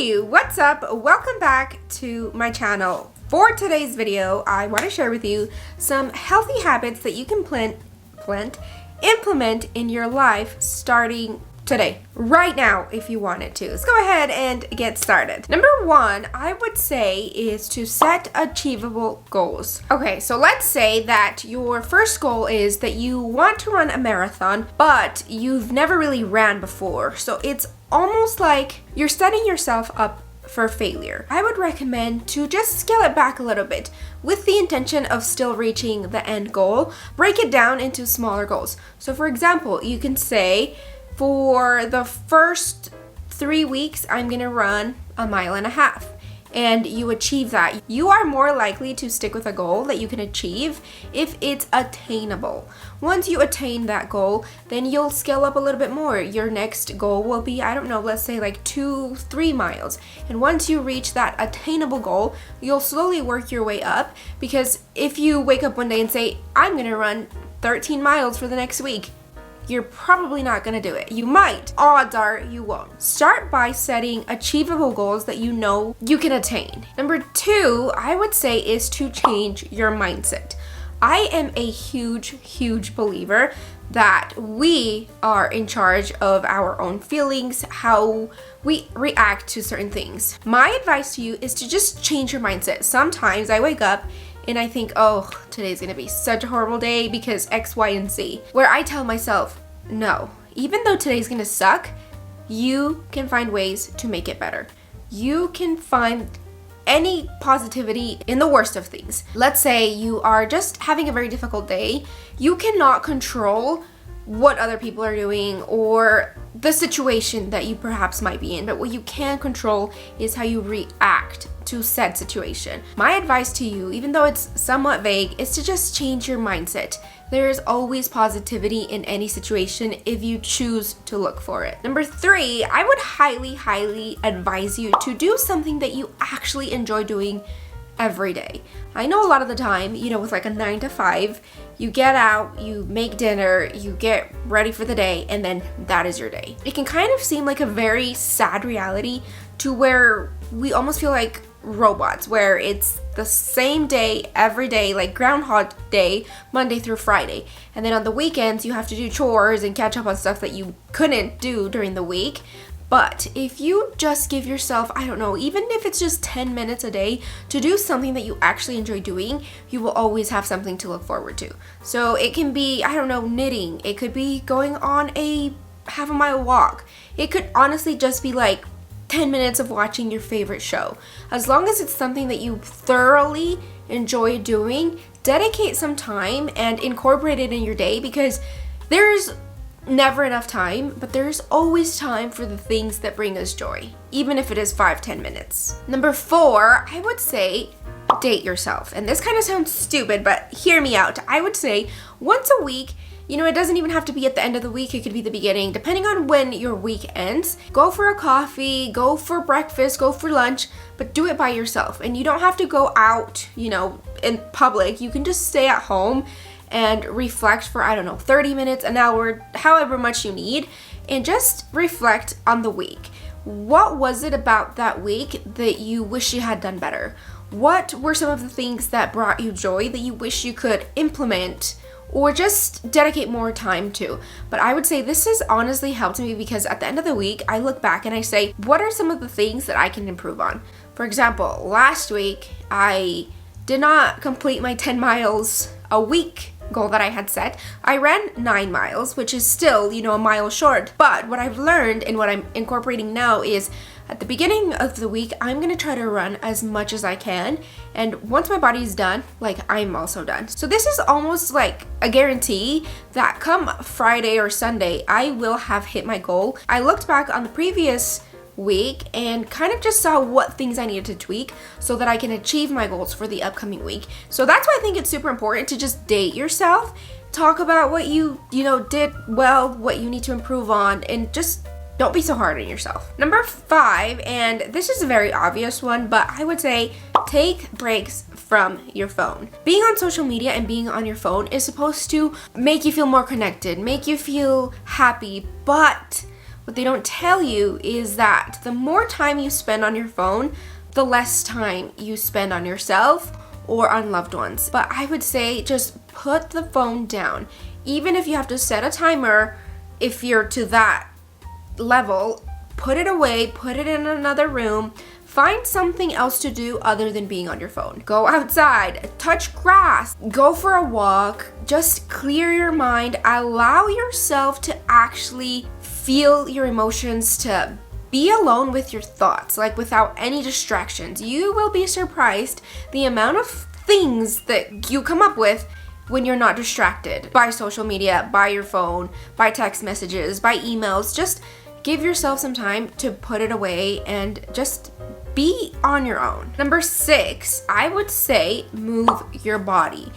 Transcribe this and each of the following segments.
Hey, what's up? Welcome back to my channel. For today's video, I want to share with you some healthy habits that you can implement in your life starting today, right now, if you wanted to. Let's go ahead and get started. Number one, I would say, is to set achievable goals. Okay, so let's say that your first goal is that you want to run a marathon, but you've never really ran before. So it's almost like you're setting yourself up for failure. I would recommend to just scale it back a little bit with the intention of still reaching the end goal. Break it down into smaller goals. So for example, you can say, for the first 3 weeks, I'm gonna run 1.5 miles, and you achieve that. You are more likely to stick with a goal that you can achieve if it's attainable. Once you attain that goal, then you'll scale up a little bit more. Your next goal will be, I don't know, let's say like 2-3 miles. And once you reach that attainable goal, you'll slowly work your way up, because if you wake up one day and say, I'm gonna run 13 miles for the next week, you're probably not gonna do it. You might. Odds are you won't. Start by setting achievable goals that you know you can attain. Number two, I would say, is to change your mindset. I am a huge believer that we are in charge of our own feelings, how we react to certain things. My advice to you is to just change your mindset. Sometimes I wake up and I think, oh, today's gonna be such a horrible day because X, Y, and Z. Where I tell myself, no, even though today's gonna suck, you can find ways to make it better. You can find any positivity in the worst of things. Let's say you are just having a very difficult day. You cannot control what other people are doing or the situation that you perhaps might be in, but what you can control is how you react to said situation. My advice to you, even though it's somewhat vague, is to just change your mindset. There is always positivity in any situation if you choose to look for it. Number three, I would highly advise you to do something that you actually enjoy doing every day. I know a lot of the time, with like a 9 to 5, you get out, you make dinner, you get ready for the day, and then that is your day. It can kind of seem like a very sad reality to where we almost feel like robots, where it's the same day every day, like Groundhog Day, Monday through Friday. And then on the weekends, you have to do chores and catch up on stuff that you couldn't do during the week. But if you just give yourself, I don't know, even if it's just 10 minutes a day to do something that you actually enjoy doing, you will always have something to look forward to. So it can be, I don't know, knitting. It could be going on a half-a-mile walk. It could honestly just be like 10 minutes of watching your favorite show. As long as it's something that you thoroughly enjoy doing, dedicate some time and incorporate it in your day, because there's never enough time, but there's always time for the things that bring us joy, even if it is 5-10 minutes. Number four, I would say, date yourself. And this kind of sounds stupid, but hear me out. I would say once a week, it doesn't even have to be at the end of the week, it could be the beginning, depending on when your week ends. Go for a coffee, go for breakfast, go for lunch, but do it by yourself. And you don't have to go out, in public. You can just stay at home and reflect for, 30 minutes, an hour, however much you need, and just reflect on the week. What was it about that week that you wish you had done better? What were some of the things that brought you joy that you wish you could implement or just dedicate more time to? But I would say this has honestly helped me, because at the end of the week, I look back and I say, what are some of the things that I can improve on? For example, last week, I did not complete my 10 miles a week goal that I had set. I ran 9 miles, which is still, a mile short. But what I've learned and what I'm incorporating now is, at the beginning of the week, I'm gonna try to run as much as I can. And once my body's done, I'm also done. So this is almost like a guarantee that come Friday or Sunday, I will have hit my goal. I looked back on the previous week and kind of just saw what things I needed to tweak so that I can achieve my goals for the upcoming week. So that's why I think it's super important to just date yourself, talk about what you did well, what you need to improve on, and just don't be so hard on yourself. Number 5, and this is a very obvious one, but I would say take breaks from your phone. Being on social media and being on your phone is supposed to make you feel more connected, make you feel happy, but what they don't tell you is that the more time you spend on your phone, the less time you spend on yourself or on loved ones. But I would say just put the phone down. Even if you have to set a timer, if you're to that level, put it away, put it in another room. Find something else to do other than being on your phone. Go outside, touch grass, go for a walk, just clear your mind. Allow yourself to actually feel your emotions, to be alone with your thoughts, like without any distractions. You will be surprised the amount of things that you come up with when you're not distracted by social media, by your phone, by text messages, by emails. Just give yourself some time to put it away and just be on your own. Number 6, I would say move your body.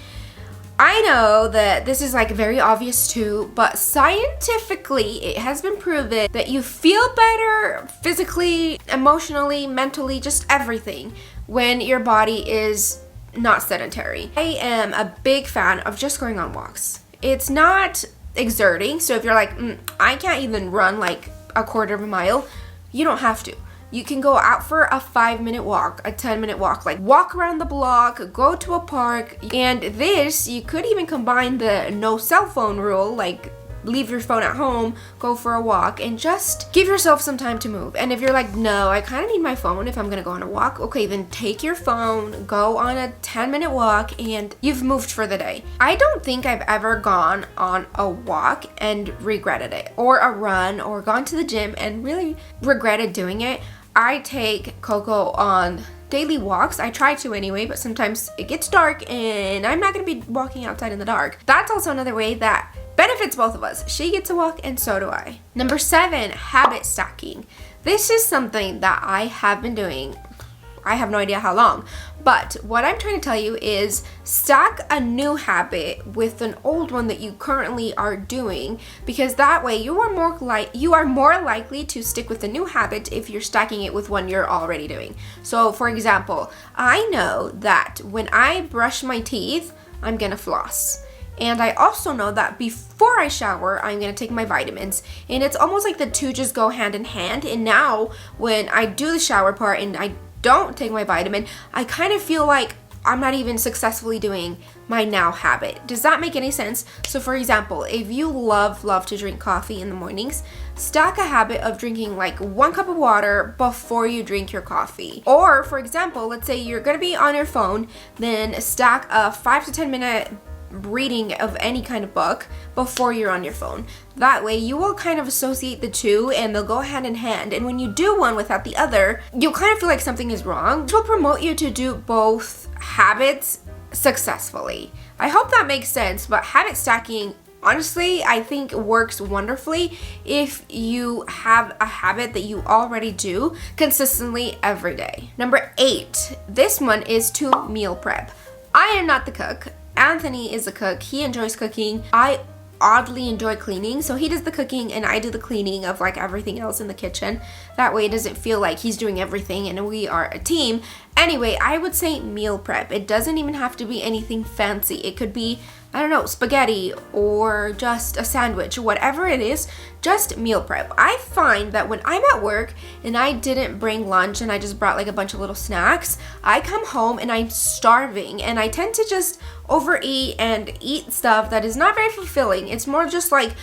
I know that this is like very obvious too, but scientifically it has been proven that you feel better physically, emotionally, mentally, just everything when your body is not sedentary. I am a big fan of just going on walks. It's not exerting, so if you're like, I can't even run like a quarter of a mile, you don't have to. You can go out for a 5-minute walk, a 10-minute walk, like walk around the block, go to a park. And this, you could even combine the no cell phone rule, like leave your phone at home, go for a walk, and just give yourself some time to move. And if you're like, no, I kind of need my phone if I'm gonna go on a walk, okay, then take your phone, go on a 10-minute walk, and you've moved for the day. I don't think I've ever gone on a walk and regretted it, or a run, or gone to the gym and really regretted doing it. I take Coco on daily walks. I try to anyway, but sometimes it gets dark and I'm not gonna be walking outside in the dark. That's also another way that benefits both of us. She gets a walk and so do I. Number 7, habit stacking. This is something that I have been doing, I have no idea how long, but what I'm trying to tell you is stack a new habit with an old one that you currently are doing, because that way you are more likely to stick with the new habit if you're stacking it with one you're already doing. So for example, I know that when I brush my teeth, I'm gonna floss. And I also know that before I shower, I'm gonna take my vitamins. And it's almost like the two just go hand in hand. And now when I do the shower part and I don't take my vitamin, I kind of feel like I'm not even successfully doing my now habit. Does that make any sense? So for example, if you love to drink coffee in the mornings, stack a habit of drinking like 1 cup of water before you drink your coffee. Or for example, let's say you're gonna be on your phone, then stack a 5 to 10 minute reading of any kind of book before you're on your phone. That way you will kind of associate the two and they'll go hand in hand, and when you do one without the other, you'll kind of feel like something is wrong, which will promote you to do both habits successfully. I hope that makes sense, but habit stacking, honestly, I think works wonderfully if you have a habit that you already do consistently every day. Number 8, this one is to meal prep. I am not the cook. Anthony is a cook. He enjoys cooking. I oddly enjoy cleaning, so he does the cooking and I do the cleaning of like everything else in the kitchen. That way it doesn't feel like he's doing everything and we are a team. Anyway, I would say meal prep. It doesn't even have to be anything fancy. It could be, I don't know, spaghetti or just a sandwich, whatever it is, just meal prep. I find that when I'm at work and I didn't bring lunch and I just brought like a bunch of little snacks, I come home and I'm starving and I tend to just overeat and eat stuff that is not very fulfilling. It's more just like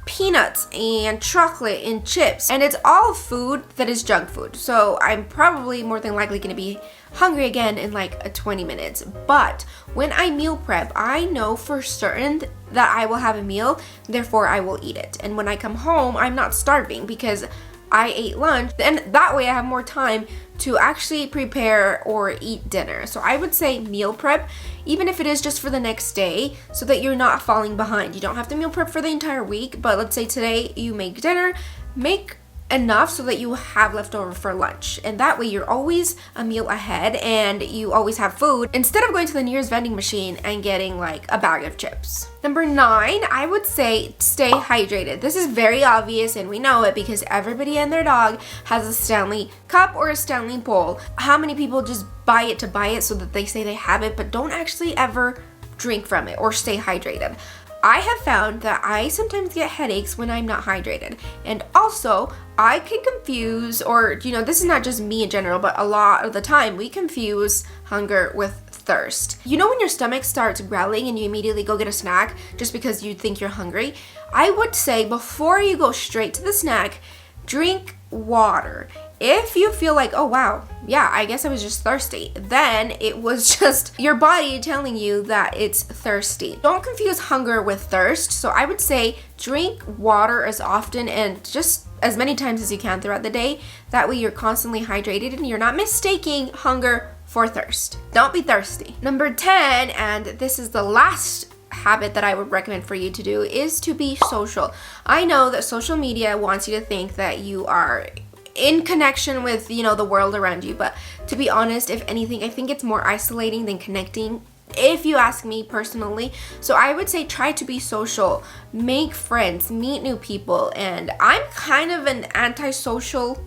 peanuts and chocolate and chips, and it's all food that is junk food. So I'm probably more than likely going to be hungry again in like 20 minutes. But when I meal prep, I know for certain that I will have a meal, therefore I will eat it. And when I come home, I'm not starving because I ate lunch, and that way I have more time to actually prepare or eat dinner. So I would say meal prep, even if it is just for the next day, so that you're not falling behind. You don't have to meal prep for the entire week, but let's say today you make dinner, make enough so that you have leftover for lunch, and that way you're always a meal ahead and you always have food instead of going to the nearest vending machine and getting like a bag of chips. Number 9, I would say stay hydrated. This is very obvious and we know it because everybody and their dog has a Stanley cup or a Stanley bowl. How many people just buy it so that they say they have it but don't actually ever drink from it or stay hydrated? I have found that I sometimes get headaches when I'm not hydrated. And also, I can confuse, or, this is not just me in general, but a lot of the time we confuse hunger with thirst. When your stomach starts growling and you immediately go get a snack just because you think you're hungry? I would say before you go straight to the snack, drink water. If you feel like, oh wow, yeah, I guess I was just thirsty, then it was just your body telling you that it's thirsty. Don't confuse hunger with thirst. So I would say drink water as often and just as many times as you can throughout the day. That way you're constantly hydrated and you're not mistaking hunger for thirst. Don't be thirsty. Number 10, and this is the last habit that I would recommend for you to do, is to be social. I know that social media wants you to think that you are in connection with, the world around you, but to be honest, if anything, I think it's more isolating than connecting, if you ask me personally. So I would say try to be social, make friends, meet new people, and I'm kind of an antisocial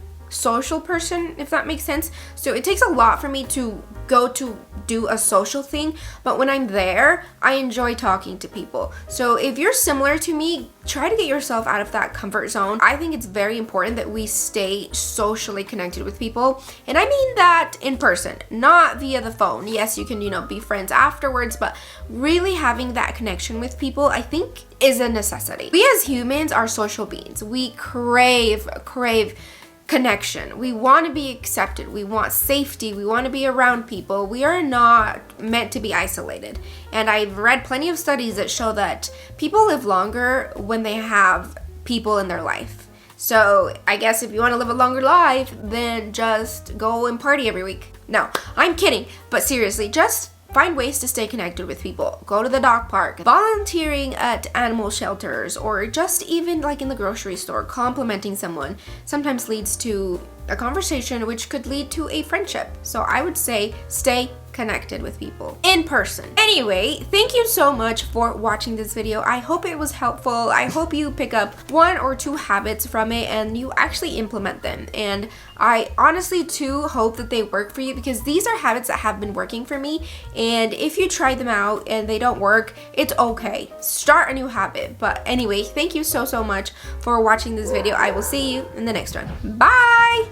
person, if that makes sense. So it takes a lot for me to go to do a social thing, but when I'm there, I enjoy talking to people. So if you're similar to me, try to get yourself out of that comfort zone. I think it's very important that we stay socially connected with people, and I mean that in person, not via the phone. Yes, you can, be friends afterwards, but really having that connection with people, I think, is a necessity. We as humans are social beings. We crave connection. We want to be accepted. We want safety. We want to be around people. We are not meant to be isolated. And I've read plenty of studies that show that people live longer when they have people in their life. So I guess if you want to live a longer life, then just go and party every week. No, I'm kidding. But seriously, just find ways to stay connected with people. Go to the dog park, volunteering at animal shelters, or just even like in the grocery store, complimenting someone sometimes leads to a conversation, which could lead to a friendship. So I would say stay connected with people in person. Anyway, thank you so much for watching this video. I hope it was helpful. I hope you pick up 1 or 2 habits from it and you actually implement them. And I honestly too hope that they work for you, because these are habits that have been working for me. And if you try them out and they don't work, it's okay. Start a new habit. But anyway, thank you so much for watching this video. I will see you in the next one. Bye!